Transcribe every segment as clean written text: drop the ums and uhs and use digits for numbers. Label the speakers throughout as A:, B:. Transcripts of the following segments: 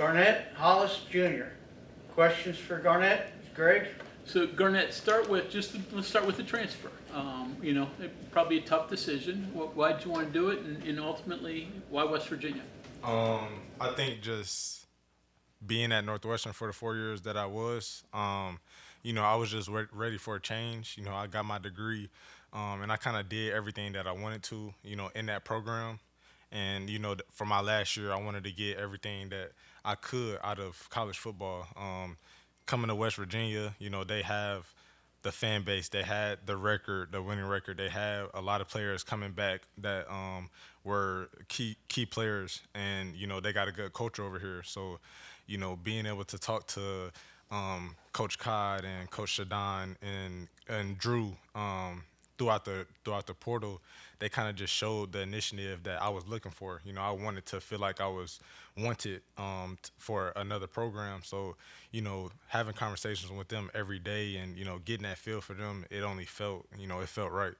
A: Garnett Hollis Jr. Questions for Garnett? Greg?
B: So Garnett, let's start with the transfer. Probably a tough decision. Why did you want to do it, and ultimately, why West Virginia?
C: I think just being at Northwestern for the 4 years that I was, I was just ready for a change. I got my degree, and I kind of did everything that I wanted to, in that program. And, for my last year, I wanted to get everything that I could out of college football. Coming to West Virginia, they have the fan base, they had the record, the winning record. They had a lot of players coming back that were key players, and they got a good culture over here. So, being able to talk to Coach Cod and Coach Shadon and Drew throughout the portal, they kind of just showed the initiative that I was looking for. I wanted to feel like I was wanted for another program. So, having conversations with them every day and getting that feel for them, it only felt it felt right.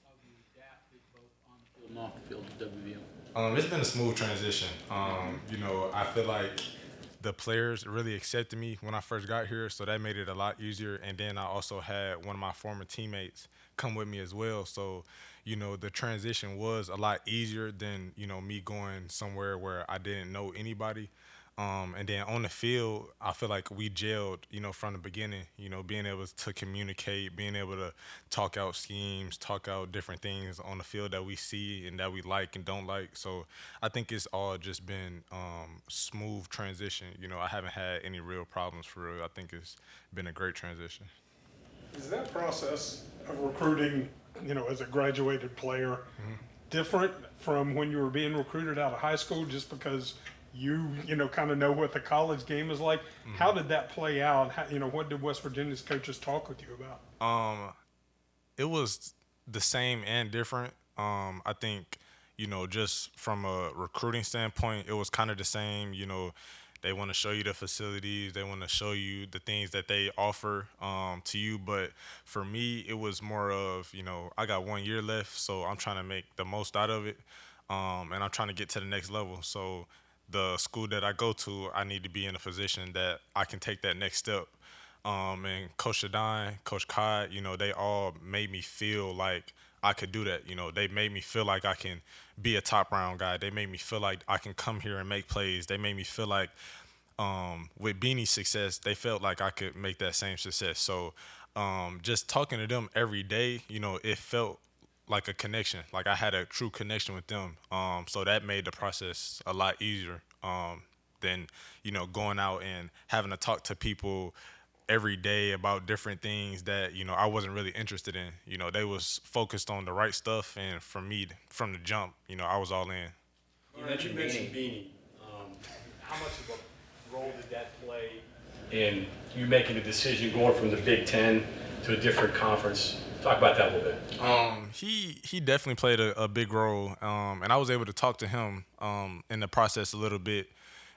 B: How have you adapted both on the field and off the field to WVU?
C: It's been a smooth transition. I feel like the players really accepted me when I first got here, so that made it a lot easier. And then I also had one of my former teammates come with me as well. So, the transition was a lot easier than, me going somewhere where I didn't know anybody. And then on the field, I feel like we gelled, from the beginning, being able to communicate, being able to talk out schemes, talk out different things on the field that we see and that we like and don't like. So I think it's all just been smooth transition. I haven't had any real problems for real. I think it's been a great transition.
D: Is that process of recruiting, as a graduated player, different from when you were being recruited out of high school just because you kind of know what the college game is like? How did that play out? What did West Virginia's coaches talk with you about?
C: It was the same and different. I think, just from a recruiting standpoint, it was kind of the same. They want to show you the facilities. They want to show you the things that they offer to you. But for me, it was more of, I got 1 year left, so I'm trying to make the most out of it, and I'm trying to get to the next level. So the school that I go to, I need to be in a position that I can take that next step. And Coach Shadon, Coach Cod, they all made me feel like I could do that. They made me feel like I can be a top round guy. They made me feel like I can come here and make plays. They made me feel like with Beanie's success, they felt like I could make that same success. So just talking to them every day, it felt like a connection. Like I had a true connection with them. So that made the process a lot easier than, going out and having to talk to people every day about different things that I wasn't really interested in. They was focused on the right stuff, and for me, from the jump, I was all in.
E: You mentioned Beanie. How much of a role did that play in you making the decision going from the Big Ten to a different conference? Talk about that a little bit.
C: He definitely played a big role, and I was able to talk to him in the process a little bit,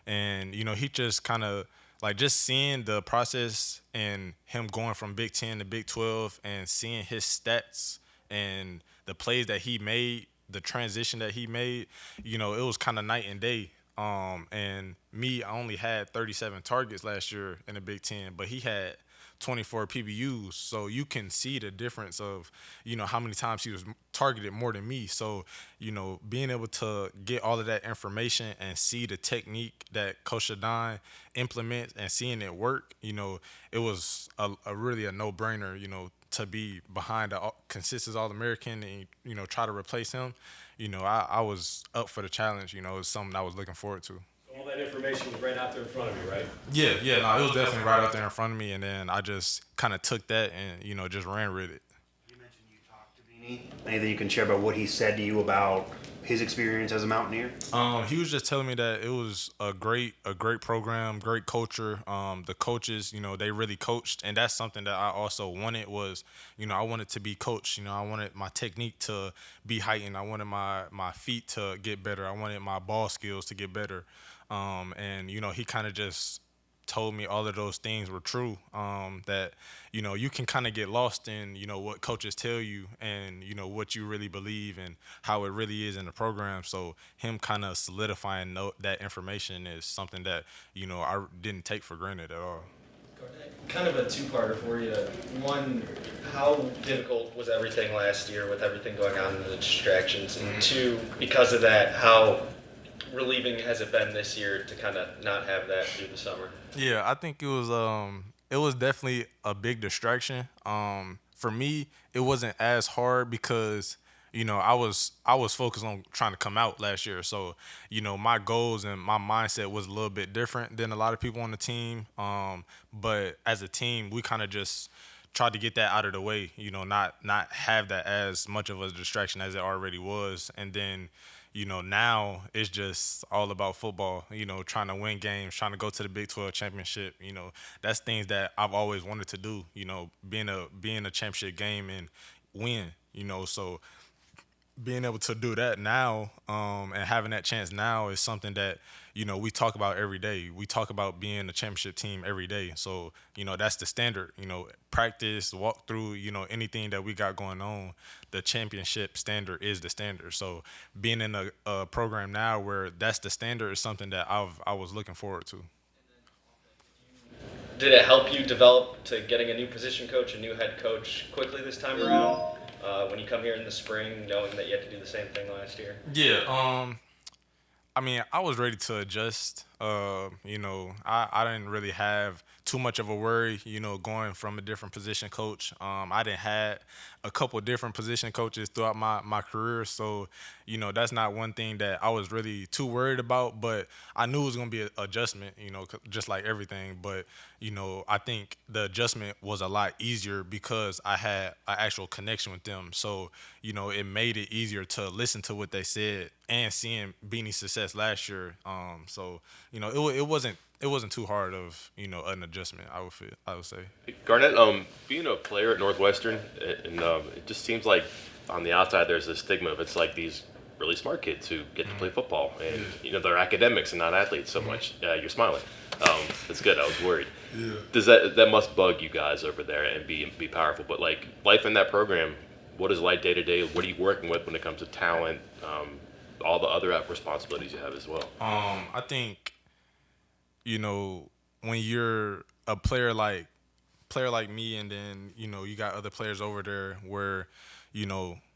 C: and he just kind of like just seeing the process and him going from Big 10 to Big 12 and seeing his stats and the plays that he made, the transition that he made, it was kind of night and day. And me, I only had 37 targets last year in the Big 10, but he had 24 PBUs. So you can see the difference of, how many times he was targeted more than me. So, being able to get all of that information and see the technique that Coach Shadon implements and seeing it work, it was a really a no-brainer, to be behind a consistent All-American and, try to replace him. I was up for the challenge. It was something I was looking forward to.
E: All that information was right out there in front of you, right?
C: Yeah, no, it was definitely right out there in front of me, and then I just kind of took that and, just ran with it.
F: You mentioned you talked to Beanie. Anything you can share about what he said to you about his experience as a Mountaineer?
C: He was just telling me that it was a great program, great culture. The coaches, they really coached, and that's something that I also wanted was, I wanted to be coached. I wanted my technique to be heightened. I wanted my feet to get better. I wanted my ball skills to get better. And he kind of just told me all of those things were true. That you can kind of get lost in what coaches tell you and what you really believe and how it really is in the program. So him kind of solidifying that information is something that I didn't take for granted at all.
G: Kind of a two-parter for you. One, how difficult was everything last year with everything going on and the distractions? And two, because of that, how relieving has it been this year to kind of not have that through the summer?
C: Yeah, I think it was definitely a big distraction. For me, it wasn't as hard because I was focused on trying to come out last year. So, my goals and my mindset was a little bit different than a lot of people on the team. But as a team, we kind of just tried to get that out of the way, not have that as much of a distraction as it already was. And then, now it's just all about football, trying to win games, trying to go to the Big 12 championship. That's things that I've always wanted to do, being a championship game and win, so being able to do that now and having that chance now is something that we talk about every day. We talk about being a championship team every day. So that's the standard. Practice, walk through. Anything that we got going on, the championship standard is the standard. So being in a program now where that's the standard is something that I was looking forward to.
G: Did it help you develop to getting a new position coach, a new head coach quickly this time around? When you come here in the spring, knowing that you had to do the same thing last year?
C: Yeah. I mean, I was ready to adjust. I didn't really have too much of a worry, going from a different position coach. I didn't had a couple different position coaches throughout my career. So, that's not one thing that I was really too worried about. But I knew it was going to be an adjustment, just like everything. But, I think the adjustment was a lot easier because I had an actual connection with them. So, it made it easier to listen to what they said and seeing Beanie's success last year. So, it wasn't too hard of an adjustment. I would say.
H: Garnett, being a player at Northwestern, and it just seems like on the outside there's this stigma of it's like these really smart kids who get to play football, and they're academics and not athletes so much. You're smiling. That's good. I was worried.
C: Yeah.
H: Does that must bug you guys over there and be powerful? But like life in that program, what is like day to day? What are you working with when it comes to talent? All the other responsibilities you have as well.
C: I think, when you're a player like me, and then you got other players over there where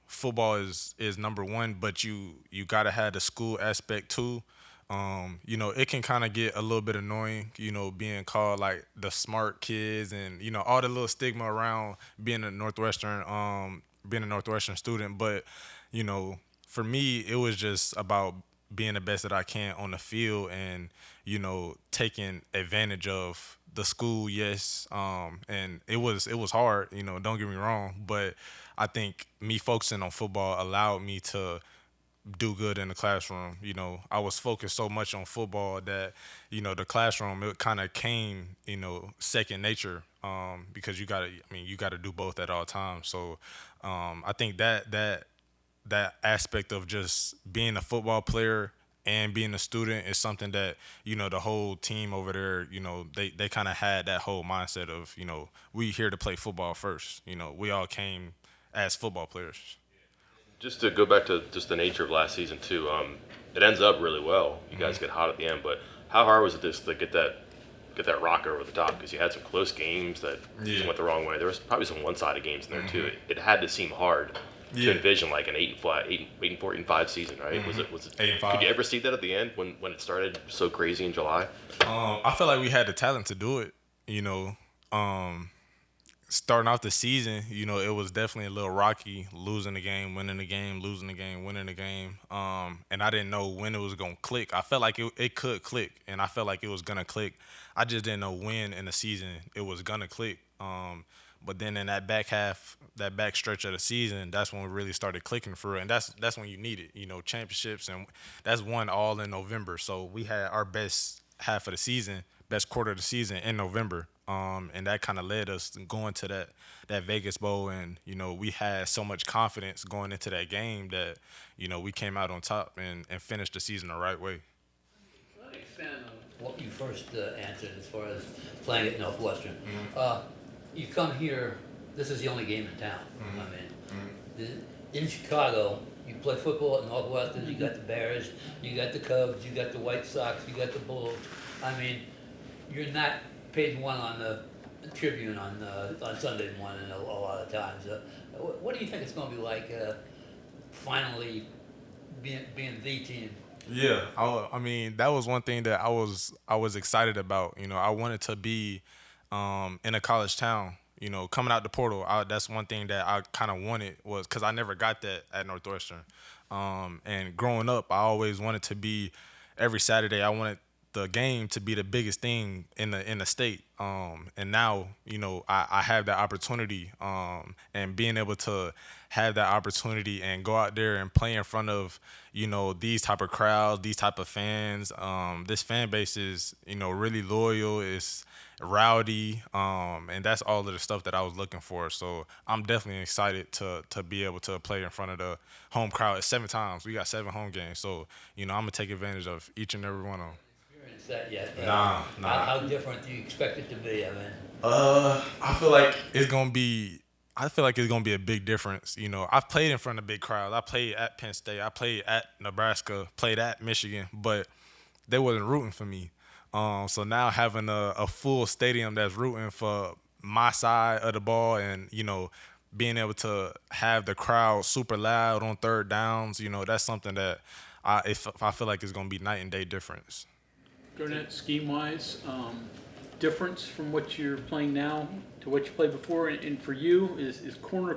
C: football is number one, but you gotta have the school aspect too. It can kind of get a little bit annoying, being called like the smart kids and all the little stigma around being a Northwestern student. But for me, it was just about being the best that I can on the field and taking advantage of the school. Yes, and it was hard. Don't get me wrong, but I think me focusing on football allowed me to do good in the classroom. I was focused so much on football that the classroom, it kind of came second nature, because you gotta do both at all times. So I think that aspect of just being a football player and being a student is something that the whole team over there, they kind of had that whole mindset of we here to play football first. We all came as football players.
H: Just to go back to just the nature of last season too, it ends up really well. You guys get hot at the end, but how hard was it just to get that rocker over the top? Because you had some close games that just went the wrong way. There was probably some one-sided games in there too. It had to seem hard to envision like an 8-14-5 season, right? Was it
C: 8-5.
H: Could you ever see that at the end when it started so crazy in July?
C: I feel like we had the talent to do it. Starting off the season, it was definitely a little rocky, losing the game, winning the game, losing the game, winning the game. And I didn't know when it was going to click. I felt like it could click, and I felt like it was going to click. I just didn't know when in the season it was going to click. But then in that back half, that back stretch of the season, that's when we really started clicking for it. And that's when you need it, championships. And that's won all in November. So we had our best half of the season, best quarter of the season in November. And that kind of led us going to that Vegas Bowl. And, we had so much confidence going into that game that, we came out on top and finished the season the right way.
B: To what extent
I: what you first answered as far as playing at Northwestern. You come here, this is the only game in town. I mean, in Chicago, you play football at Northwestern, you got the Bears, you got the Cubs, you got the White Sox, you got the Bulls. I mean, you're not page one on the Tribune on Sunday morning a lot of times. What do you think it's going to be like finally being the team?
C: Yeah, I mean that was one thing that I was excited about. You know, I wanted to be in a college town. You know, coming out the portal, that's one thing that I kind of wanted was because I never got that at Northwestern. And growing up, I always wanted to be every Saturday. I wanted the game to be the biggest thing in the state. And now, you know, I have that opportunity. And being able to have that opportunity and go out there and play in front of, you know, these type of crowds, these type of fans. This fan base is, you know, really loyal. It's rowdy, and that's all of the stuff that I was looking for. So I'm definitely excited to be able to play in front of the home crowd. It's 7 times. We got 7 home games. So, you know, I'm going to take advantage of each and every one of them.
I: Experienced that yet?
C: Nah.
I: How different do you expect it to be? I mean,
C: I feel like it's gonna be a big difference. You know, I've played in front of big crowds. I played at Penn State. I played at Nebraska. Played at Michigan, but they wasn't rooting for me. So now having a full stadium that's rooting for my side of the ball, and you know, being able to have the crowd super loud on third downs, you know, that's something that I feel like it's gonna be night and day difference.
B: Garnett, scheme-wise, difference from what you're playing now to what you played before, and for you, is corner,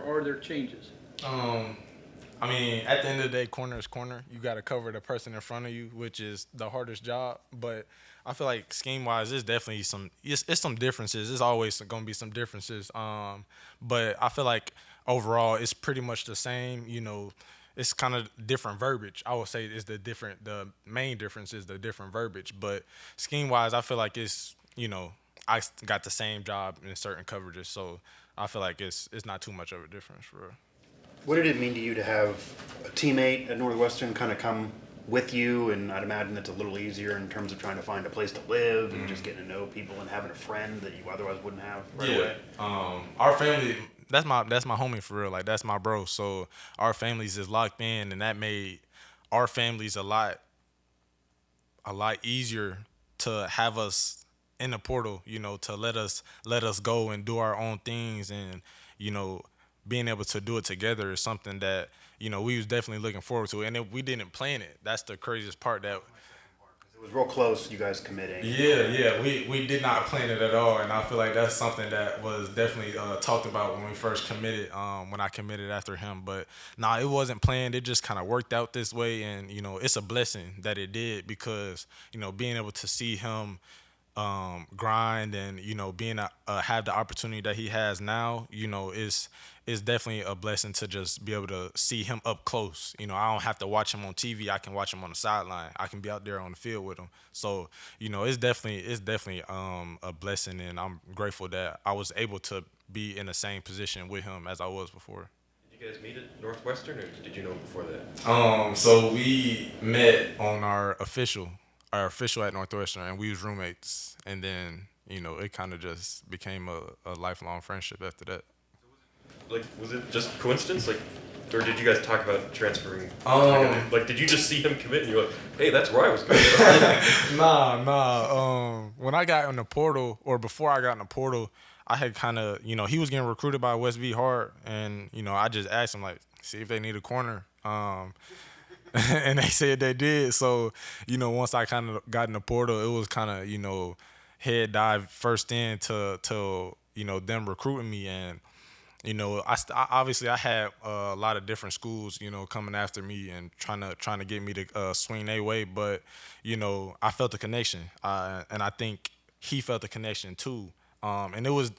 B: or are there changes?
C: I mean, at the end of the day, corner is corner. You got to cover the person in front of you, which is the hardest job. But I feel like scheme-wise, there's definitely it's some differences. There's always going to be some differences. But I feel like overall, it's pretty much the same. You know, it's kind of different verbiage. I would say the main difference is the different verbiage. But scheme-wise, I feel like it's, you know, I got the same job in certain coverages. So I feel like it's not too much of a difference for real.
F: What did it mean to you to have a teammate at Northwestern kind of come with you? And I'd imagine it's a little easier in terms of trying to find a place to live and just getting to know people and having a friend that you otherwise wouldn't have right away.
C: Our family, that's my homie for real. Like, that's my bro. So our families is locked in, and that made our families a lot easier to have us in the portal, you know, to let us go and do our own things. And, you know, being able to do it together is something that, you know, we was definitely looking forward to. And if we didn't plan it, that's the craziest part. That
F: It was real close, you guys committing.
C: Yeah, we did not plan it at all. And I feel like that's something that was definitely talked about when we first committed, when I committed after him. But nah, it wasn't planned. It just kind of worked out this way. And, you know, it's a blessing that it did, because, you know, being able to see him grind and, you know, being have the opportunity that he has now, you know, is definitely a blessing to just be able to see him up close. You know, I don't have to watch him on TV. I can watch him on the sideline. I can be out there on the field with him. So, you know, it's definitely a blessing, and I'm grateful that I was able to be in the same position with him as I was before.
J: Did you guys meet at Northwestern, or did you know him before that?
C: So we met on our official at Northwestern, and we was roommates. And then, you know, it kind of just became a lifelong friendship after that.
J: Like, was it just coincidence? Like, or did you guys talk about transferring? Like, did you just see him commit and you're like, hey, that's where I was going?
C: Nah. When I got in the portal, or before I got in the portal, I had kind of, you know, he was getting recruited by West V Hard, and, you know, I just asked him, like, see if they need a corner. And they said they did. So, you know, once I kind of got in the portal, it was kind of, you know, head dive first in to you know, them recruiting me. And, you know, I obviously had a lot of different schools, you know, coming after me and trying to get me to swing their way. But, you know, I felt the connection, and I think he felt the connection too. And it was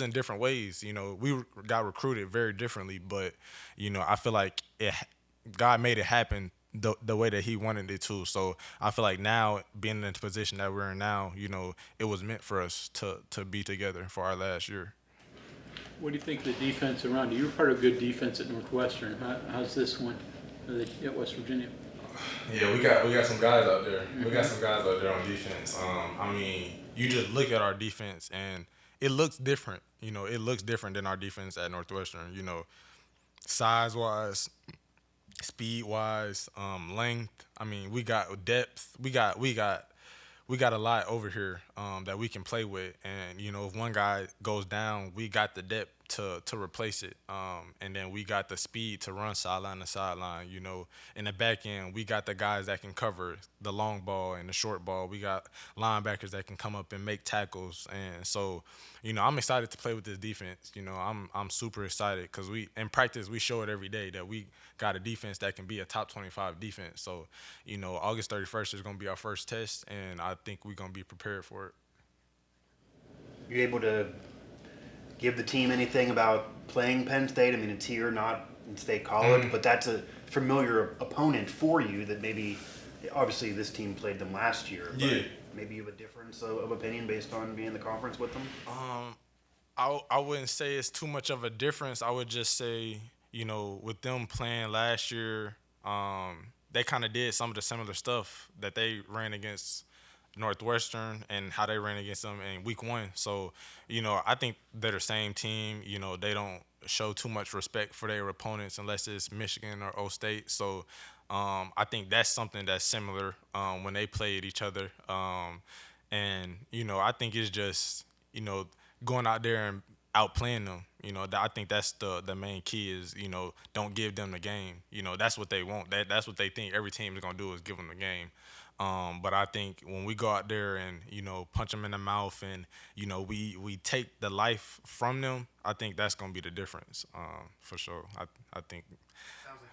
C: in different ways. You know, we got recruited very differently, but, you know, I feel like God made it happen the way that he wanted it to. So I feel like now, being in the position that we're in now, you know, it was meant for us to be together for our last year.
B: What do you think of the defense around you? You were part of a good defense at Northwestern. How's this one at West Virginia?
C: Yeah, we got some guys out there. We got some guys out there on defense. I mean, you just look at our defense and it looks different. You know, it looks different than our defense at Northwestern. You know, size wise, speed wise, length. I mean, we got depth. We got a lot over here that we can play with. And you know, if one guy goes down, we got the depth to replace it. And then we got the speed to run sideline to sideline. You know, in the back end, we got the guys that can cover the long ball and the short ball. We got linebackers that can come up and make tackles. And so, you know, I'm excited to play with this defense. You know, I'm super excited because in practice we show it every day that we got a defense that can be a top 25 defense. So, you know, August 31st is going to be our first test, and I think we're going to be prepared for it.
F: You able to give the team anything about playing Penn State? I mean, it's here, not in State College, but that's a familiar opponent for you that maybe, obviously this team played them last year, but maybe you have a difference of opinion based on being in the conference with them?
C: I wouldn't say it's too much of a difference. I would just say, you know, with them playing last year, they kind of did some of the similar stuff that they ran against Northwestern and how they ran against them in week 1. So, you know, I think they're the same team. You know, they don't show too much respect for their opponents unless it's Michigan or O State. So I think that's something that's similar when they played each other. And, you know, I think it's just, you know, going out there and outplaying them. You know, I think that's the main key is, you know, don't give them the game. You know, that's what they want. That's what they think every team is going to do is give them the game. But I think when we go out there and, you know, punch them in the mouth and, you know, we take the life from them, I think that's going to be the difference for sure. I think.
F: Sounds like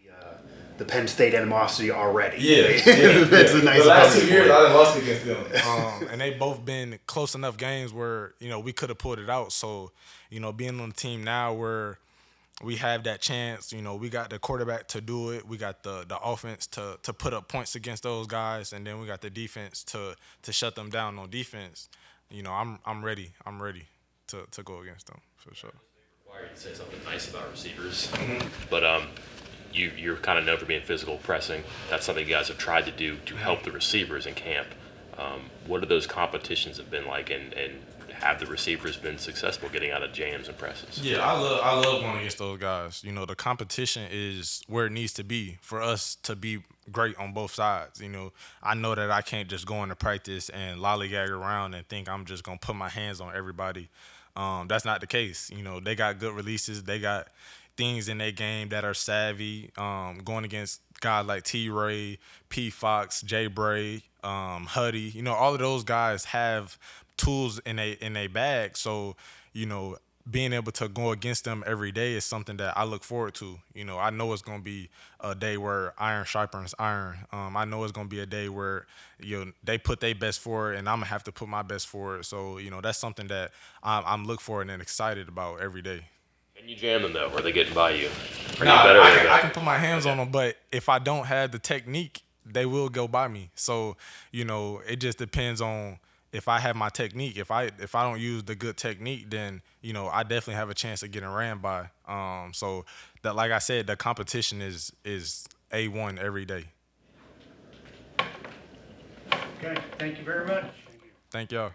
F: you got the Penn State animosity already.
C: Yeah.
F: That's a nice
C: the last 2
F: opponent
C: years,
F: for you.
C: I done lost against them. And they both been close enough games where, you know, we could have pulled it out. So, you know, being on the team now where we have that chance, you know, we got the quarterback to do it. We got the offense to put up points against those guys, and then we got the defense to shut them down on defense. You know, I'm ready. I'm ready to go against them for sure.
H: Required to say something nice about receivers, but you're kind of known for being physical pressing. That's something you guys have tried to do to help the receivers in camp. What are those competitions have been like, and have the receivers been successful getting out of jams and presses?
C: Yeah, I love going against those guys. You know, the competition is where it needs to be for us to be great on both sides. You know, I know that I can't just go into practice and lollygag around and think I'm just going to put my hands on everybody. That's not the case. You know, they got good releases. They got things in their game that are savvy. Going against guys like T-Ray, P. Fox, Jay Bray, Huddy. You know, all of those guys have tools in a bag. So, you know, being able to go against them every day is something that I look forward to. You know, I know it's going to be a day where iron sharpens iron. I know it's going to be a day where, you know, they put their best forward and I'm going to have to put my best forward. So, you know, that's something that I'm looking forward and excited about every day.
H: Can you jam them, though? Or are they getting by you?
C: I can put my hands on them, but if I don't have the technique, they will go by me. So, you know, it just depends on if I have my technique. If I don't use the good technique, then, you know, I definitely have a chance of getting ran by. So that, like I said, the competition is A1 every day.
A: Okay, thank you very much.
C: Thank y'all.